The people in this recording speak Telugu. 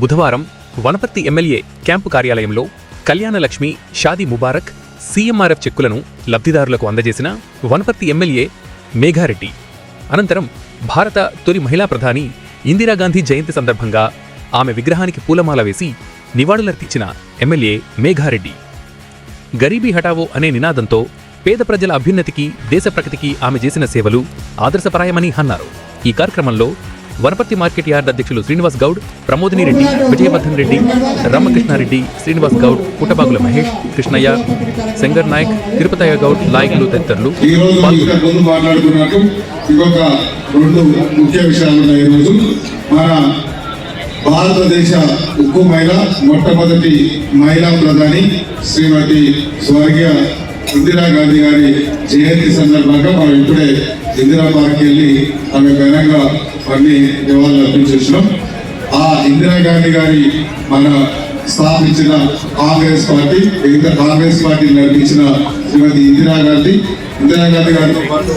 బుధవారం వనపర్తి ఎమ్మెల్యే క్యాంపు కార్యాలయంలో కళ్యాణలక్ష్మి షాదీ ముబారక్ సీఎంఆర్ఎఫ్ చెక్కులను లబ్ధిదారులకు అందజేసిన వనపర్తి ఎమ్మెల్యే మేఘారెడ్డి. అనంతరం భారత తొలి మహిళా ప్రధాని ఇందిరాగాంధీ జయంతి సందర్భంగా ఆమె విగ్రహానికి పూలమాల వేసి నివాళులర్పించిన ఎమ్మెల్యే మేఘారెడ్డి గరీబీ హఠావో అనే నినాదంతో పేద ప్రజల అభ్యున్నతికి, దేశ ప్రగతికి ఆమె చేసిన సేవలు ఆదర్శప్రాయమని అన్నారు. ఈ కార్యక్రమంలో వనపర్తి మార్కెట్ యార్డ్ అధ్యక్షులు శ్రీనివాస్ గౌడ్, ప్రమోదిని రెడ్డి, విజయవర్ధన్ రెడ్డి, రామకృష్ణారెడ్డి, శ్రీనివాస్ గౌడ్, పుట్టబాగుల మహేష్, కృష్ణయ్య, శంకర్ నాయక్, తిరుపతయ్య గౌడ్, నాయకులు తదితరులు భారతదేశ ఉక్కు మహిళ, మొట్టమొదటి మహిళా ప్రధాని శ్రీమతి స్వర్గీయ ఇందిరాగాంధీ గారి జయంతి సందర్భంగా మనం ఇప్పుడే ఇందిరా పార్క్ వెళ్ళి ఆమె ఘనంగా అన్ని నివాళులు అర్పించేసినాం. ఆ ఇందిరాగాంధీ గారి మన స్థాపించిన కాంగ్రెస్ పార్టీ, మిగతా కాంగ్రెస్ పార్టీ నడిపించిన శ్రీమతి ఇందిరాగాంధీ గారితో పాటు